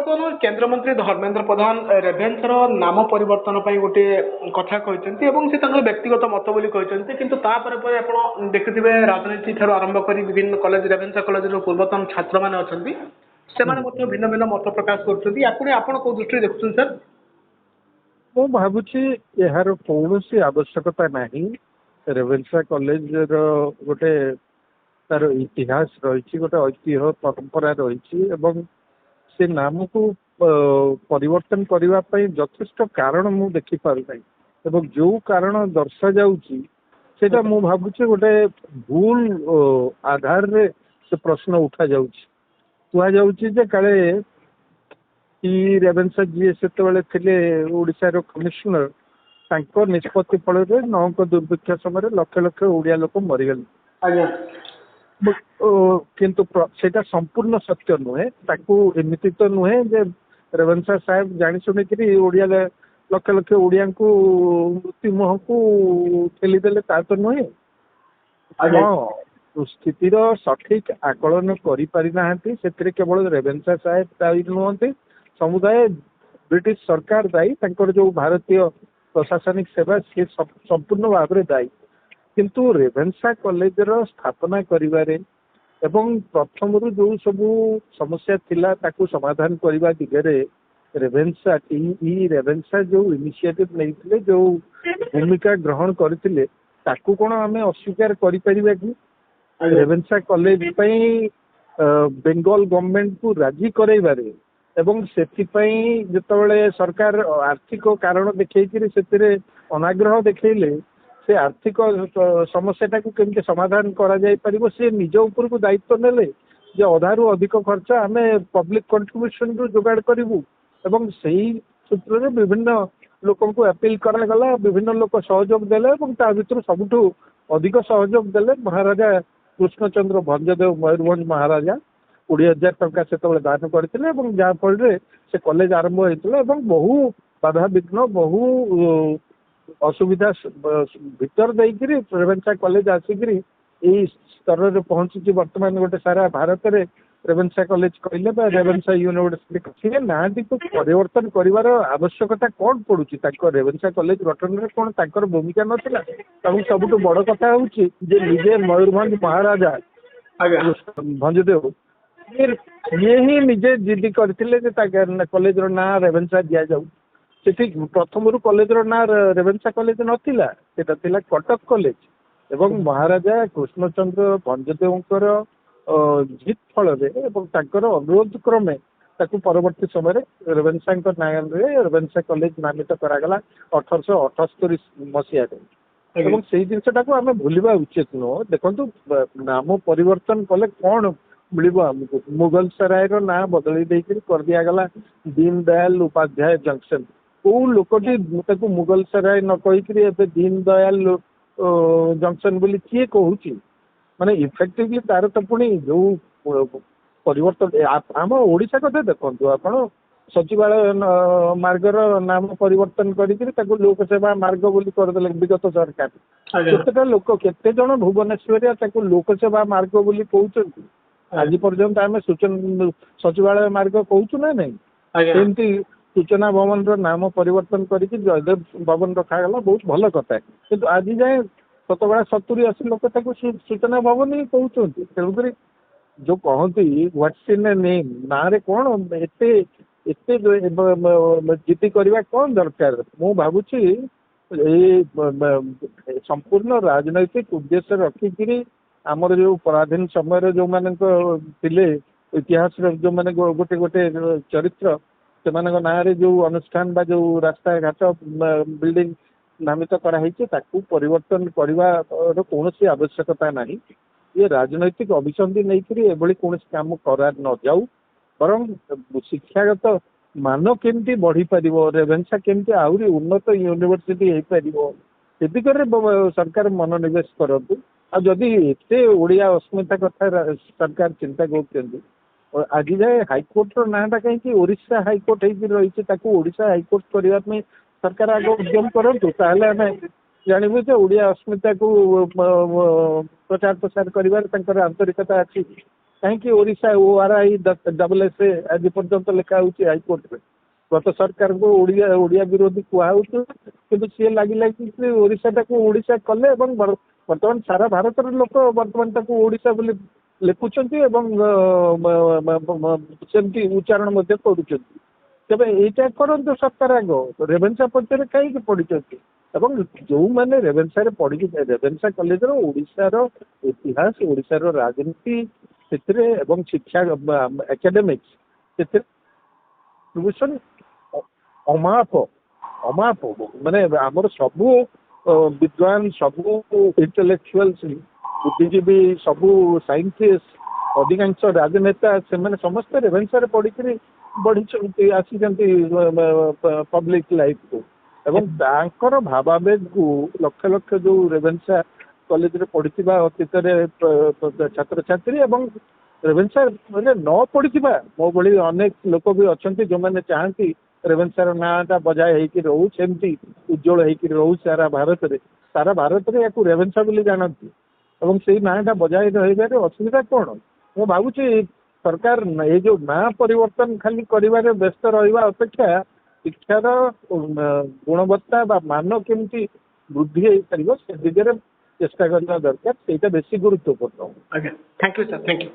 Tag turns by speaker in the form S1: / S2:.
S1: ବର୍ତ୍ତମାନ କେନ୍ଦ୍ରମନ୍ତ୍ରୀ ଧର୍ମେନ୍ଦ୍ର ପ୍ରଧାନ ରେଭେନ୍ସାର ନାମ ପରିବର୍ତ୍ତନ ପାଇଁ ଗୋଟେ କଥା କହିଛନ୍ତି ଏବଂ ସେ ତାଙ୍କର ବ୍ୟକ୍ତିଗତ ମତ ବୋଲି କହିଛନ୍ତି, କିନ୍ତୁ ତାପରେ ପରେ ଆପଣ ଦେଖିଥିବେ ରାଜନୀତି ଠାରୁ ଆରମ୍ଭ କରି ବିଭିନ୍ନ କଲେଜ ରେଭେନ୍ସା କଲେଜର ପୂର୍ବତନ ଛାତ୍ରମାନେ ଅଛନ୍ତି, ସେମାନେ ମଧ୍ୟ ଭିନ୍ନ ଭିନ୍ନ ମତ ପ୍ରକାଶ କରୁଛନ୍ତି। ୟାକୁ ନେଇ ଆପଣ କୋଉ ଦୃଷ୍ଟିରେ ଦେଖୁଛନ୍ତି ସାର୍?
S2: ମୁଁ ଭାବୁଛି ଏହାର କୌଣସି ଆବଶ୍ୟକତା ନାହିଁ। ରେଭେନ୍ସା କଲେଜର ଗୋଟେ ତାର ଇତିହାସ ରହିଛି, ଗୋଟେ ଐତିହ୍ୟ ପରମ୍ପରା ରହିଛି ଏବଂ ସେ ନାମକୁ ପରିବର୍ତ୍ତନ କରିବା ପାଇଁ ଯଥେଷ୍ଟ କାରଣ ମୁଁ ଦେଖିପାରୁନାହିଁ ଏବଂ ଯୋଉ କାରଣ ଦର୍ଶାଯାଉଛି ସେଇଟା ମୁଁ ଭାବୁଛି ଗୋଟେ ଭୁଲ ଆଧାରରେ ସେ ପ୍ରଶ୍ନ ଉଠାଯାଉଛି। କୁହାଯାଉଛି ଯେ କାଳେ ରେଭେନ୍ସା ଯିଏ ସେତେବେଳେ ଥିଲେ ଓଡ଼ିଶାର କମିଶନର, ତାଙ୍କ ନିଷ୍ପତ୍ତି ଫଳରେ 9ଙ୍କ ଦୁର୍ଭିକ୍ଷ ସମୟରେ ଲକ୍ଷ ଲକ୍ଷ ଓଡ଼ିଆ ଲୋକ ମରିଗଲେ।
S1: ଆଜ୍ଞା।
S2: କିନ୍ତୁ ସେଇଟା ସମ୍ପୂର୍ଣ୍ଣ ସତ୍ୟ ନୁହେଁ। ତାକୁ ଏମିତି ତ ନୁହେଁ ଯେ ରେଭେନ୍ସା ସାହେବ ଜାଣି ଶୁଣିକିରି ଓଡ଼ିଆ ଲକ୍ଷ ଲକ୍ଷ ଓଡ଼ିଆଙ୍କୁ ମୃତ୍ୟୁ ମୁହଁକୁ ଠେଲିଦେଲେ, ତା ତ ନୁହେଁ। ହଁ, ସ୍ଥିତିର ସଠିକ ଆକଳନ କରିପାରି ନାହାନ୍ତି, ସେଥିରେ କେବଳ ରେଭେନ୍ସା ସାହେବ ଦାୟୀ ନୁହନ୍ତି, ସମୁଦାୟ ବ୍ରିଟିଶ ସରକାର ଦାୟୀ। ତାଙ୍କର ଯୋଉ ଭାରତୀୟ ପ୍ରଶାସନିକ ସେବା ସିଏ ସମ୍ପୂର୍ଣ୍ଣ ଭାବରେ ଦାୟୀ। କିନ୍ତୁ ରେଭେନ୍ସା କଲେଜର ସ୍ଥାପନା କରିବାରେ ଏବଂ ପ୍ରଥମରୁ ଯୋଉ ସବୁ ସମସ୍ୟା ଥିଲା ତାକୁ ସମାଧାନ କରିବା ଦିଗରେ ରେଭେନ୍ସା ଯୋଉ ଇନିସିଏଟିଭ ନେଇଥିଲେ, ଯୋଉ ଭୂମିକା ଗ୍ରହଣ କରିଥିଲେ, ତାକୁ କଣ ଆମେ ଅସ୍ୱୀକାର କରିପାରିବା କି? ରେଭେନ୍ସା କଲେଜ ପାଇଁ ବେଙ୍ଗଲ ଗଭର୍ଣ୍ଣମେଣ୍ଟକୁ ରାଜି କରାଇବାରେ ଏବଂ ସେଥିପାଇଁ ଯେତେବେଳେ ସରକାର ଆର୍ଥିକ କାରଣ ଦେଖେଇକିରି ସେଥିରେ ଅନାଗ୍ରହ ଦେଖେଇଲେ, ସେ ଆର୍ଥିକ ସମସ୍ୟାଟାକୁ କେମିତି ସମାଧାନ କରାଯାଇପାରିବ ସେ ନିଜ ଉପରକୁ ଦାୟିତ୍ୱ ନେଲେ ଯେ ଅଧାରୁ ଅଧିକ ଖର୍ଚ୍ଚ ଆମେ ପବ୍ଲିକ କଣ୍ଟ୍ରିବ୍ୟୁସନରୁ ଯୋଗାଡ଼ କରିବୁ ଏବଂ ସେଇ ସୂତ୍ରରେ ବିଭିନ୍ନ ଲୋକଙ୍କୁ ଆପିଲ କରାଗଲା, ବିଭିନ୍ନ ଲୋକ ସହଯୋଗ ଦେଲେ ଏବଂ ତା ଭିତରୁ ସବୁଠୁ ଅଧିକ ସହଯୋଗ ଦେଲେ ମହାରାଜା କୃଷ୍ଣଚନ୍ଦ୍ର ଭଞ୍ଜଦେବ ମୟୂରଭଞ୍ଜ ମହାରାଜା। 20,000 ଟଙ୍କା ସେତେବେଳେ ଦାନ କରିଥିଲେ ଏବଂ ଯାହା ଫଳରେ ସେ କଲେଜ ଆରମ୍ଭ ହେଇଥିଲା ଏବଂ ବହୁ ବାଧାବିଘ୍ନ ବହୁ ଅସୁବିଧା ଭିତର ଦେଇକିରି ରେଭେନ୍ସା କଲେଜ ଆସିକିରି ଏଇ ସ୍ତରରେ ପହଞ୍ଚିଛି। ବର୍ତ୍ତମାନ ଗୋଟେ ସାରା ଭାରତରେ ରେଭେନ୍ସା କଲେଜ କହିଲେ ବା ରେଭେନ୍ସା ୟୁନିଭର୍ସିଟି କହିଲେ ନାହାନ୍ତିକୁ ପରିବର୍ତ୍ତନ କରିବାର ଆବଶ୍ୟକତା କଣ ପଡୁଛି? ତାଙ୍କ ରେଭେନ୍ସା କଲେଜ ଗଠନରେ କଣ ତାଙ୍କର ଭୂମିକା ନଥିଲା? ଏବଂ ସବୁଠୁ ବଡ କଥା ହଉଛି ଯେ ନିଜେ ମୟୂରଭଞ୍ଜ ମହାରାଜା ଭଞ୍ଜଦେବ ଇଏ ହିଁ ନିଜେ ଜିଦି କରିଥିଲେ ଯେ କଲେଜର ନାଁ ରେଭେନ୍ସା ଦିଆଯାଉ। ସେଠି ପ୍ରଥମରୁ କଲେଜର ନାଁ ରେଭେନ୍ସା କଲେଜ ନଥିଲା, ସେଟା ଥିଲା କଟକ କଲେଜ ଏବଂ ମହାରାଜା କୃଷ୍ଣଚନ୍ଦ୍ର ଭଞ୍ଜଦେବଙ୍କର ଜିତ୍ ଫଳରେ ଏବଂ ତାଙ୍କର ଅନୁରୋଧ କ୍ରମେ ତାକୁ ପରବର୍ତ୍ତୀ ସମୟରେ ରେଭେନ୍ସାଙ୍କ ନାଁରେ ରେଭେନ୍ସା କଲେଜ ନାମିତ କରାଗଲା 1878 ମସିହାରେ। ଏବଂ ସେଇ ଜିନିଷଟାକୁ ଆମେ ଭୁଲିବା ଉଚିତ ନୁହଁ। ଦେଖନ୍ତୁ, ନାମ ପରିବର୍ତ୍ତନ କଲେ କଣ ମିଳିବ ଆମକୁ? ମୁଗଲ ସରାଇର ନାଁ ବଦଳେଇ ଦେଇକରି କରିଦିଆଗଲା ଦୀନ ଦୟାଲ ଉପାଧ୍ୟାୟ ଜଙ୍କସନ। କୋଉ ଲୋକଟି ତାକୁ ମୁଗଲ ସରାଇ ନ କହିକିରି ଏବେ ଦୀନ ଦୟାଲ ଜଙ୍କସନ ବୋଲି କିଏ କହୁଛି? ମାନେ ଇଫେକ୍ଟିଭଲି ତାର ତ ପୁଣି ଯୋଉ ପରିବର୍ତ୍ତନ, ଆମ ଓଡ଼ିଶା କଥା ଦେଖନ୍ତୁ, ଆପଣ ସଚିବାଳୟ ମାର୍ଗର ନାମ ପରିବର୍ତ୍ତନ କରିକିରି ତାକୁ ଲୋକସେବା ମାର୍ଗ ବୋଲି କରିଦେଲେ ବିଗତ ସରକାର। କେତେଟା ଲୋକ, କେତେ ଜଣ ଭୁବନେଶ୍ୱରିଆ ତାକୁ ଲୋକସେବା ମାର୍ଗ ବୋଲି କହୁଛନ୍ତି? ଆଜି ପର୍ଯ୍ୟନ୍ତ ଆମେ ସଚିବାଳୟ ମାର୍ଗ କହୁଛୁ ନା ନାଇଁ? ସେମିତି ସୂଚନା ଭବନର ନାମ ପରିବର୍ତ୍ତନ କରିକି ଜୟଦେବ ଭବନ ରଖାଗଲା, ବହୁତ ଭଲ କଥା। କିନ୍ତୁ ଆଜି ଯାଏଁ 70-80 ଲୋକ ତାକୁ ସୂଚନା ଭବନ ହିଁ କହୁଛନ୍ତି। ତେଣୁକରି ଯୋଉ କହନ୍ତି ହ୍ୱାଟ୍ସ ଇନ୍ ଏ ନେମ୍, ନାଁରେ କଣ ଏତେ ଏତେ ଜିଦି କରିବା କଣ ଦରକାର? ମୁଁ ଭାବୁଛି ଏଇ ସମ୍ପୂର୍ଣ୍ଣ ରାଜନୈତିକ ଉଦ୍ଦେଶ୍ୟ ରଖିକିରି ଆମର ଯୋଉ ପରାଧୀନ ସମୟରେ ଯୋଉମାନଙ୍କ ଥିଲେ ଇତିହାସର ଯୋଉମାନେ ଗୋଟେ ଗୋଟେ ଚରିତ୍ର, ସେମାନଙ୍କ ନାଁରେ ଯୋଉ ଅନୁଷ୍ଠାନ ବା ଯୋଉ ରାସ୍ତାଘାଟ ବିଲ୍ଡିଂ ନାମିତ କରାହେଇଛି ତାକୁ ପରିବର୍ତ୍ତନ କରିବାର କୌଣସି ଆବଶ୍ୟକତା ନାହିଁ। ଇଏ ରାଜନୈତିକ ଅଭିସନ୍ଧି ନେଇକରି ଏଭଳି କୌଣସି କାମ କରା ନ ଯାଉ, ବରଂ ଶିକ୍ଷାଗତ ମାନ କେମିତି ବଢିପାରିବ, ରେଭେନ୍ସା କେମିତି ଆହୁରି ଉନ୍ନତ ୟୁନିଭର୍ସିଟି ହେଇପାରିବ, ସେ ଦିଗରେ ସରକାର ମନୋନିବେଶ କରନ୍ତୁ। ଆଉ ଯଦି ଏତେ ଓଡ଼ିଆ ଅସ୍ମିତା କଥା ସରକାର ଚିନ୍ତା କରୁଛନ୍ତି, ଆଜି ଯାଏ ହାଇକୋର୍ଟର ନାଁଟା କାହିଁକି ଓଡିଶା ହାଇକୋର୍ଟ ହେଇକି ରହିଛି, ତାକୁ ଓଡ଼ିଶା ହାଇକୋର୍ଟ କରିବା ପାଇଁ ସରକାର ଆଗ ଉଦ୍ୟମ କରନ୍ତୁ। ତାହେଲେ ଆମେ ଜାଣିବୁ ଯେ ଓଡ଼ିଆ ଅସ୍ମିତାକୁ ପ୍ରଚାର ପ୍ରସାର କରିବାରେ ତାଙ୍କର ଆନ୍ତରିକତା ଅଛି। କାହିଁକି ଓଡ଼ିଶା ORI ଆଜି ପର୍ଯ୍ୟନ୍ତ ଲେଖା ହେଉଛି ହାଇକୋର୍ଟରେ। ଗତ ସରକାରଙ୍କୁ ଓଡ଼ିଆ ବିରୋଧୀ କୁହାହଉଛି, କିନ୍ତୁ ସିଏ ଲାଗି ଓଡ଼ିଶାଟାକୁ ଓଡ଼ିଶା କଲେ ଏବଂ ବର୍ତ୍ତମାନ ସାରା ଭାରତର ଲୋକ ବର୍ତ୍ତମାନ ତାକୁ ଓଡ଼ିଶା ବୋଲି ଲେଖୁଛନ୍ତି ଏବଂ ସେମିତି ଉଚ୍ଚାରଣ ମଧ୍ୟ କରୁଛନ୍ତି। ତେବେ ଏଇଟା କରନ୍ତୁ ସରକାର ଆଗ, ରେଭେନ୍ସା ପଛରେ କାହିଁକି ପଢିଛନ୍ତି? ଏବଂ ଯୋଉମାନେ ରେଭେନ୍ସାରେ ପଢିକି ରେଭେନ୍ସା କଲେଜର ଓଡ଼ିଶାର ଇତିହାସ, ଓଡ଼ିଶାର ରାଜନୀତି ସେଥିରେ ଏବଂ ଶିକ୍ଷା ଏକାଡେମିକ୍ସ ସେଥିରେ ଅମାପ ମାନେ ଆମର ସବୁ ବିଦ୍ୱାନ, ସବୁ ଇଣ୍ଟେଲେକ୍ଚୁଆଲ୍ସ, ବୁଦ୍ଧିଜୀବୀ, ସବୁ ସାଇଣ୍ଟିଷ୍ଟ, ଅଧିକାଂଶ ରାଜନେତା ସେମାନେ ସମସ୍ତେ ରେଭେନ୍ସାରେ ପଢିକିରି ବଢିଛନ୍ତି ଆସିଛନ୍ତି ପବ୍ଲିକ ଲାଇଫକୁ। ଏବଂ ତାଙ୍କର ଭାବାବେଗକୁ ଲକ୍ଷ ଲକ୍ଷ ଯୋଉ ରେଭେନ୍ସା କଲେଜରେ ପଢିଥିବା ଅତୀତରେ ଛାତ୍ରଛାତ୍ରୀ ଏବଂ ରେଭେନ୍ସା ମାନେ ନ ପଢିଥିବା ମୋ ଭଳି ଅନେକ ଲୋକ ବି ଅଛନ୍ତି ଯୋଉମାନେ ଚାହାନ୍ତି ରେଭେନ୍ସାର ନାଁଟା ବଜାୟ ହେଇକି ରହୁ, ସେମିତି ଉଜ୍ଜଳ ହେଇକି ରହୁ ସାରା ଭାରତରେ ୟାକୁ ରେଭେନ୍ସା ବୋଲି ଜାଣନ୍ତି ଏବଂ ସେଇ ନାଁଟା ବଜାୟ ରହିବାରେ ଅସୁବିଧା କ'ଣ? ମୁଁ ଭାବୁଛି ସରକାର ଏଇ ଯୋଉ ନାଁ ପରିବର୍ତ୍ତନ ଖାଲି କରିବାରେ ବ୍ୟସ୍ତ ରହିବା ଅପେକ୍ଷା ଶିକ୍ଷାର ଗୁଣବତ୍ତା ବା ମାନ କେମିତି ବୃଦ୍ଧି ହେଇପାରିବ ସେ ଦିଗରେ ଚେଷ୍ଟା କରିବା ଦରକାର, ସେଇଟା ବେଶୀ ଗୁରୁତ୍ୱପୂର୍ଣ୍ଣ।
S1: ଆଜ୍ଞା, thank you sir, thank you.